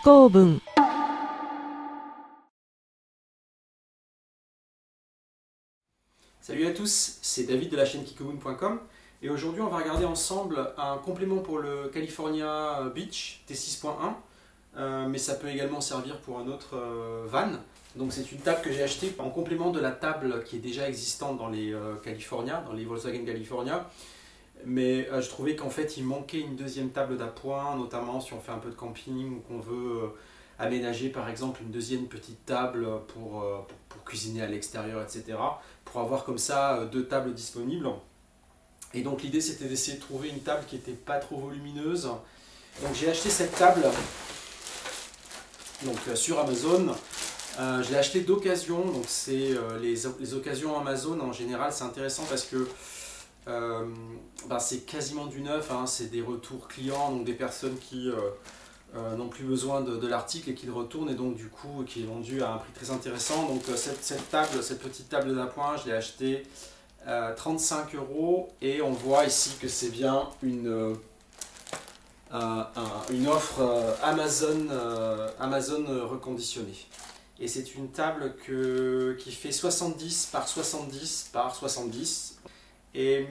考文 Salut à tous, c'est David de la chaîne kikoboon.com et aujourd'hui on va regarder ensemble un complément pour le California Beach T6.1 mais ça peut également servir pour un autre van. Donc c'est une table que j'ai achetée en complément de la table qui est déjà existante dans les California, dans les Volkswagen California. Mais je trouvais qu'en fait il manquait une deuxième table d'appoint, notamment si on fait un peu de camping ou qu'on veut aménager par exemple une deuxième petite table pour cuisiner à l'extérieur, etc. Pour avoir comme ça deux tables disponibles. Et donc l'idée c'était d'essayer de trouver une table qui n'était pas trop volumineuse. Donc j'ai acheté cette table donc, sur Amazon. Je l'ai acheté d'occasion, donc c'est les occasions Amazon en général c'est intéressant parce que c'est quasiment du neuf, hein, c'est des retours clients, donc des personnes qui n'ont plus besoin de l'article et qui le retournent et donc du coup qui est vendu à un prix très intéressant. Donc cette petite table d'appoint, je l'ai achetée 35 € et on voit ici que c'est bien une offre Amazon reconditionnée. Et c'est une table qui fait 70 par 70 par 70. Et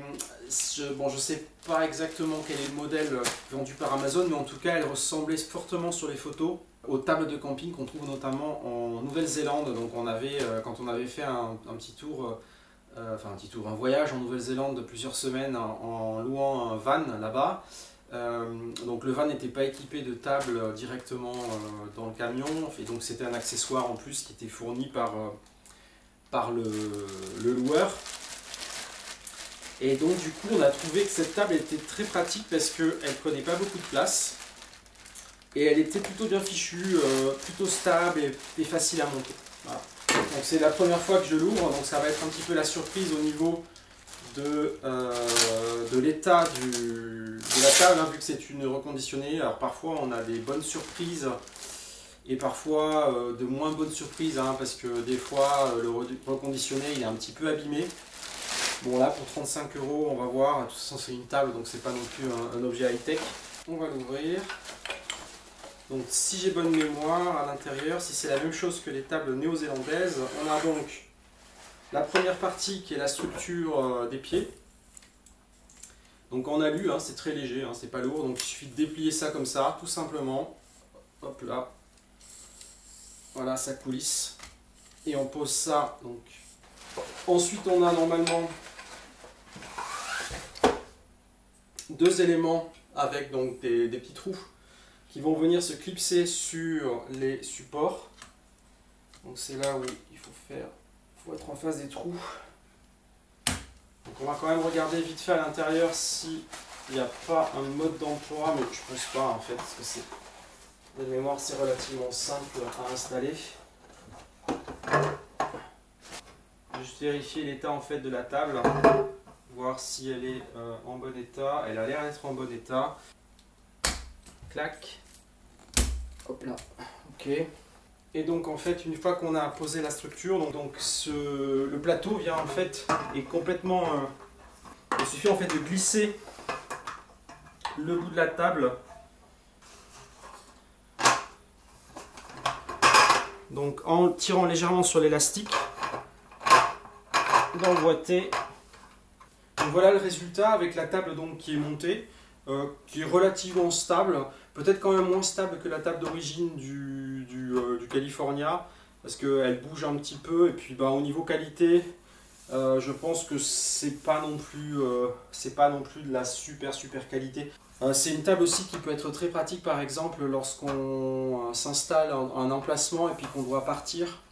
je ne sais pas exactement quel est le modèle vendu par Amazon, mais en tout cas elle ressemblait fortement sur les photos aux tables de camping qu'on trouve notamment en Nouvelle-Zélande. Donc quand on avait fait un petit tour, un voyage en Nouvelle-Zélande de plusieurs semaines en louant un van là-bas. Donc le van n'était pas équipé de table directement dans le camion, et donc c'était un accessoire en plus qui était fourni par le loueur. Et donc du coup on a trouvé que cette table était très pratique parce qu'elle prenait pas beaucoup de place et elle était plutôt bien fichue, plutôt stable et facile à monter. Voilà. Donc c'est la première fois que je l'ouvre, donc ça va être un petit peu la surprise au niveau de l'état de la table, hein, vu que c'est une reconditionnée. Alors parfois on a des bonnes surprises et parfois de moins bonnes surprises, hein, parce que des fois le reconditionné il est un petit peu abîmé. Bon là pour 35 €, on va voir, de toute façon c'est une table donc c'est pas non plus un objet high-tech. On va l'ouvrir. Donc si j'ai bonne mémoire, à l'intérieur, si c'est la même chose que les tables néo-zélandaises, on a donc la première partie qui est la structure des pieds. Donc en alu, hein, c'est très léger, hein, c'est pas lourd, donc il suffit de déplier ça comme ça, tout simplement. Hop là. Voilà, ça coulisse. Et on pose ça donc. Ensuite on a normalement deux éléments avec donc des petits trous qui vont venir se clipser sur les supports. Donc c'est là où il faut être en face des trous. Donc on va quand même regarder vite fait à l'intérieur s'il n'y a pas un mode d'emploi, mais je pense pas en fait, parce que c'est de mémoire c'est relativement simple à installer. Juste vérifier l'état en fait de la table, voir si elle est en bon état. Elle a l'air d'être en bon état. Clac. Hop là. Ok. Et donc en fait une fois qu'on a posé la structure, le plateau vient en fait est complètement. Il suffit en fait de glisser le bout de la table. Donc en tirant légèrement sur l'élastique. D'emboîter. Donc voilà le résultat avec la table donc qui est montée, qui est relativement stable, peut-être quand même moins stable que la table d'origine du California, parce qu'elle bouge un petit peu, et puis au niveau qualité, je pense que c'est pas non plus de la super qualité. C'est une table aussi qui peut être très pratique par exemple lorsqu'on s'installe un emplacement et puis qu'on doit partir.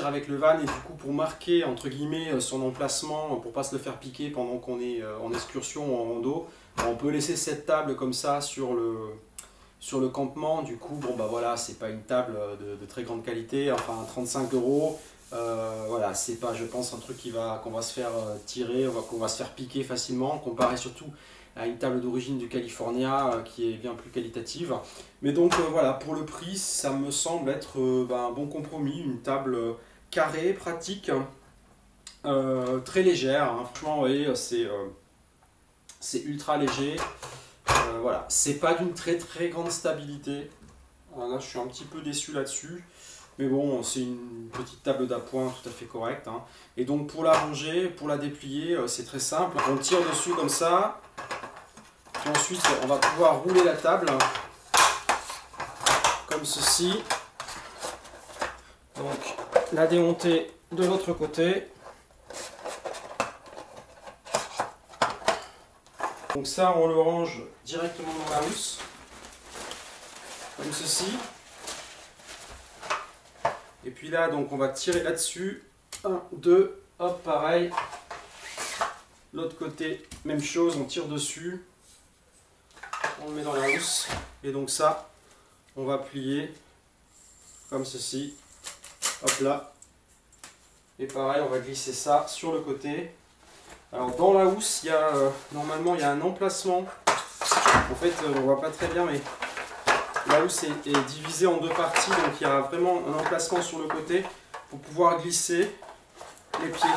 Avec le van et du coup pour marquer entre guillemets son emplacement pour pas se le faire piquer pendant qu'on est en excursion ou en rando, on peut laisser cette table comme ça sur le campement. Du coup voilà, c'est pas une table de très grande qualité, enfin 35 €, voilà, c'est pas je pense un truc qu'on va se faire tirer, qu'on va se faire piquer facilement, comparé surtout à une table d'origine du California qui est bien plus qualitative. Mais donc voilà, pour le prix, ça me semble être un bon compromis, une table carrée, pratique, très légère, hein. Franchement, vous voyez, c'est ultra léger. Voilà, c'est pas d'une très grande stabilité. Là, je suis un petit peu déçu là-dessus. Mais bon, c'est une petite table d'appoint tout à fait correcte. Hein. Et donc pour la ranger, pour la déplier, c'est très simple. On tire dessus comme ça. Puis ensuite, on va pouvoir rouler la table comme ceci. Donc la démonter de l'autre côté. Donc ça, on le range directement dans la housse, comme ceci. Et puis là, donc on va tirer là-dessus. 1, 2, hop, pareil. L'autre côté, même chose, on tire dessus. On le met dans la housse. Et donc ça, on va plier comme ceci. Hop là. Et pareil, on va glisser ça sur le côté. Alors dans la housse, il y a, normalement il y a un emplacement. En fait, on voit pas très bien, mais la housse est divisée en deux parties, donc il y a vraiment un emplacement sur le côté pour pouvoir glisser les pieds.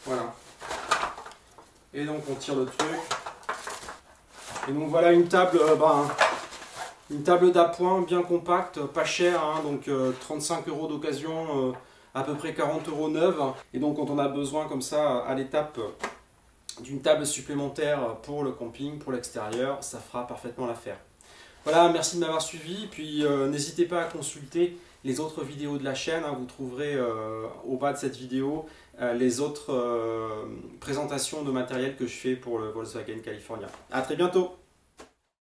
Voilà. Et donc on tire le truc. Et donc voilà une table, une table d'appoint bien compacte, pas chère, hein, donc 35 € d'occasion, à peu près 40 € neuve. Et donc quand on a besoin comme ça à l'étape d'une table supplémentaire pour le camping, pour l'extérieur, ça fera parfaitement l'affaire. Voilà, merci de m'avoir suivi, puis n'hésitez pas à consulter les autres vidéos de la chaîne, hein. Vous trouverez au bas de cette vidéo les autres présentations de matériel que je fais pour le Volkswagen California. A très bientôt!